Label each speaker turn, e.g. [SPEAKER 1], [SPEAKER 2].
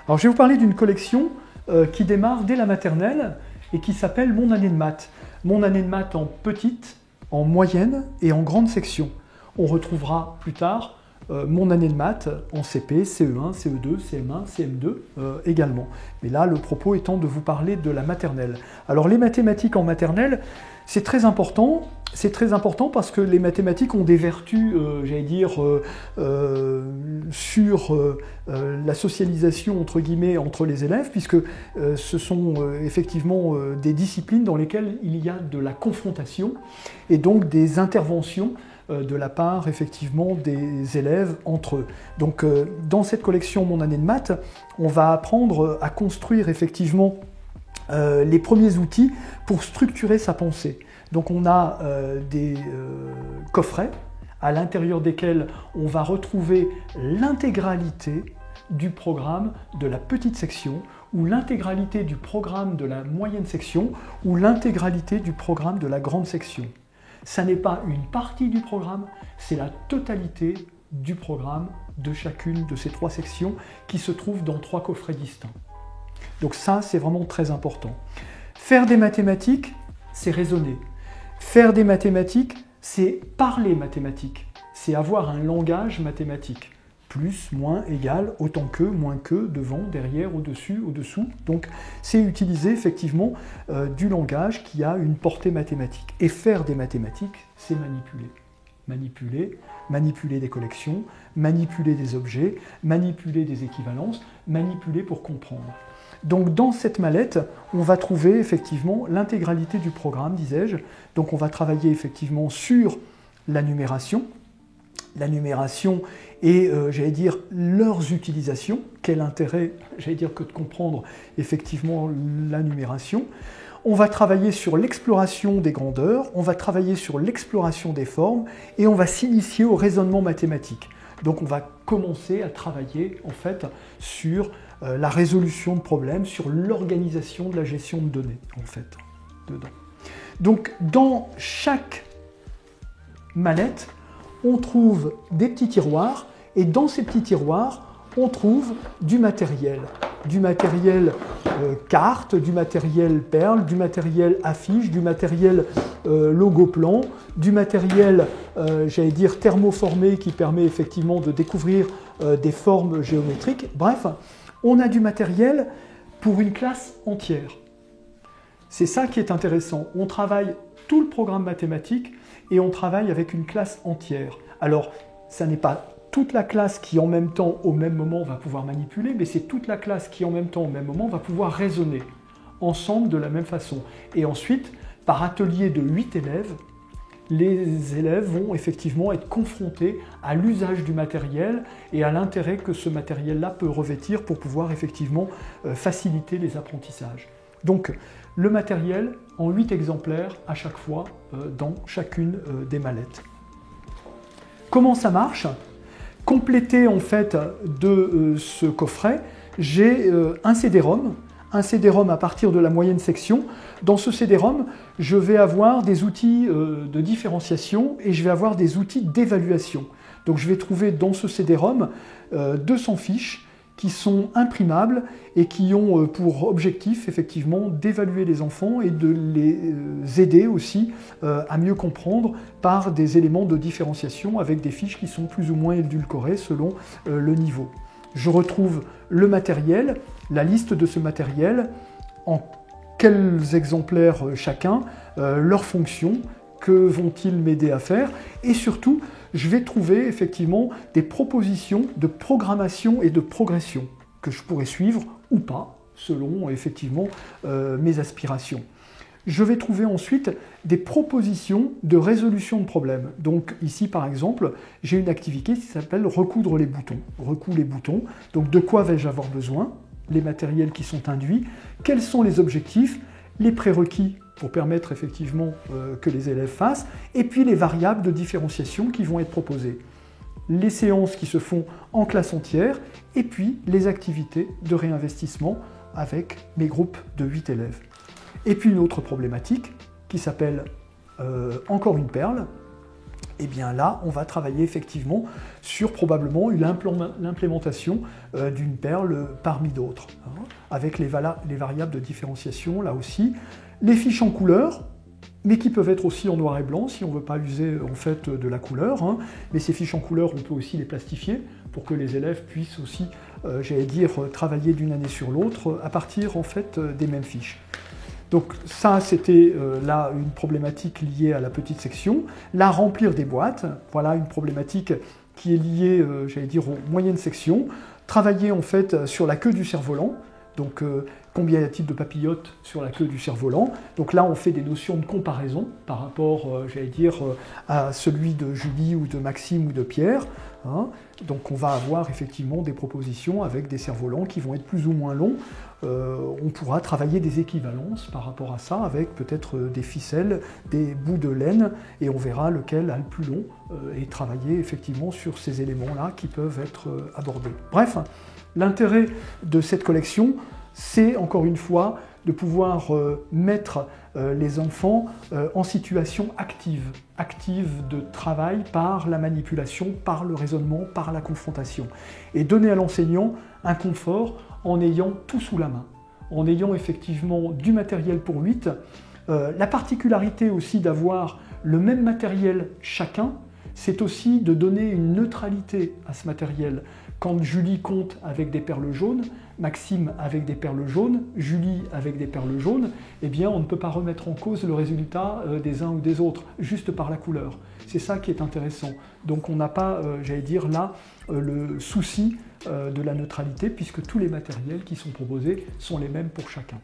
[SPEAKER 1] Alors je vais vous parler d'une collection qui démarre dès la maternelle et qui s'appelle Mon année de maths. Mon année de maths en petite, en moyenne et en grande section. On retrouvera plus tard mon année de maths en CP, CE1, CE2, CM1, CM2 également. Mais là, le propos étant de vous parler de la maternelle. Alors les mathématiques en maternelle, c'est très important. C'est très important parce que les mathématiques ont des vertus, j'allais dire, sur la socialisation entre guillemets entre les élèves, puisque ce sont effectivement des disciplines dans lesquelles il y a de la confrontation et donc des interventions de la part effectivement des élèves entre eux. Donc dans cette collection Mon année de maths, on va apprendre à construire effectivement les premiers outils pour structurer sa pensée. Donc on a des coffrets à l'intérieur desquels on va retrouver l'intégralité du programme de la petite section ou l'intégralité du programme de la moyenne section ou l'intégralité du programme de la grande section. Ça n'est pas une partie du programme, c'est la totalité du programme de chacune de ces trois sections qui se trouvent dans trois coffrets distincts. Donc ça, c'est vraiment très important. Faire des mathématiques, c'est raisonner. Faire des mathématiques, c'est parler mathématiques. C'est avoir un langage mathématique. Plus, moins, égal, autant que, moins que, devant, derrière, au-dessus, au-dessous. Donc c'est utiliser effectivement du langage qui a une portée mathématique. Et faire des mathématiques, c'est manipuler. Manipuler des collections, manipuler des objets, manipuler des équivalences, manipuler pour comprendre. Donc dans cette mallette, on va trouver effectivement l'intégralité du programme, disais-je. Donc on va travailler effectivement sur la numération et j'allais dire leurs utilisations. Quel intérêt, j'allais dire, que de comprendre effectivement la numération. On va travailler sur l'exploration des grandeurs, on va travailler sur l'exploration des formes et on va s'initier au raisonnement mathématique. Donc on va commencer à travailler en fait sur la résolution de problèmes, sur l'organisation de la gestion de données en fait dedans. Donc dans chaque mallette, on trouve des petits tiroirs et dans ces petits tiroirs, on trouve du matériel carte, du matériel perle, du matériel affiche, du matériel logo plan, du matériel, j'allais dire, thermoformé qui permet effectivement de découvrir des formes géométriques. Bref, on a du matériel pour une classe entière. C'est ça qui est intéressant. On travaille tout le programme mathématique et on travaille avec une classe entière. Alors, ça n'est pas toute la classe qui en même temps, au même moment, va pouvoir manipuler, mais c'est toute la classe qui en même temps, au même moment, va pouvoir raisonner ensemble de la même façon. Et ensuite, par atelier de 8 élèves, les élèves vont effectivement être confrontés à l'usage du matériel et à l'intérêt que ce matériel-là peut revêtir pour pouvoir effectivement faciliter les apprentissages. Donc, le matériel en 8 exemplaires à chaque fois dans chacune des mallettes. Comment ça marche ? Complété en fait de ce coffret, j'ai un CD-ROM à partir de la moyenne section. Dans ce CD-ROM, je vais avoir des outils de différenciation et je vais avoir des outils d'évaluation. Donc je vais trouver dans ce CD-ROM 200 fiches qui sont imprimables et qui ont pour objectif effectivement d'évaluer les enfants et de les aider aussi à mieux comprendre par des éléments de différenciation avec des fiches qui sont plus ou moins édulcorées selon le niveau. Je retrouve le matériel, la liste de ce matériel, en quels exemplaires chacun, leurs fonctions, que vont-ils m'aider à faire, et surtout, je vais trouver effectivement des propositions de programmation et de progression que je pourrais suivre ou pas, selon effectivement mes aspirations. Je vais trouver ensuite des propositions de résolution de problèmes. Donc ici par exemple, j'ai une activité qui s'appelle recoudre les boutons. Recoudre les boutons, donc de quoi vais-je avoir besoin ? Les matériels qui sont induits, quels sont les objectifs, les prérequis pour permettre effectivement que les élèves fassent, et puis les variables de différenciation qui vont être proposées. Les séances qui se font en classe entière, et puis les activités de réinvestissement avec mes groupes de 8 élèves. Et puis une autre problématique qui s'appelle encore une perle, et bien là, on va travailler effectivement sur probablement l'implémentation d'une perle parmi d'autres, hein, avec les variables de différenciation là aussi. Les fiches en couleur, mais qui peuvent être aussi en noir et blanc si on ne veut pas user en fait de la couleur, hein. Mais ces fiches en couleur, on peut aussi les plastifier pour que les élèves puissent aussi, j'allais dire, travailler d'une année sur l'autre à partir en fait des mêmes fiches. Donc ça, c'était là une problématique liée à la petite section. Là, remplir des boîtes, voilà une problématique qui est liée, j'allais dire, aux moyennes sections. Travailler en fait sur la queue du cerf-volant. Donc combien y a-t-il de papillotes sur la queue du cerf-volant? Donc là, on fait des notions de comparaison par rapport, j'allais dire, à celui de Julie ou de Maxime ou de Pierre, hein. Donc on va avoir effectivement des propositions avec des cerfs-volants qui vont être plus ou moins longs. On pourra travailler des équivalences par rapport à ça avec peut-être des ficelles, des bouts de laine, et on verra lequel a le plus long et travailler effectivement sur ces éléments-là qui peuvent être abordés. Bref, l'intérêt de cette collection, c'est encore une fois de pouvoir mettre les enfants en situation active de travail par la manipulation, par le raisonnement, par la confrontation. Et donner à l'enseignant un confort en ayant tout sous la main, en ayant effectivement du matériel pour 8. La particularité aussi d'avoir le même matériel chacun, c'est aussi de donner une neutralité à ce matériel. Quand Julie compte avec des perles jaunes, Maxime avec des perles jaunes, Julie avec des perles jaunes, eh bien on ne peut pas remettre en cause le résultat des uns ou des autres, juste par la couleur. C'est ça qui est intéressant. Donc on n'a pas, j'allais dire là, le souci de la neutralité, puisque tous les matériels qui sont proposés sont les mêmes pour chacun.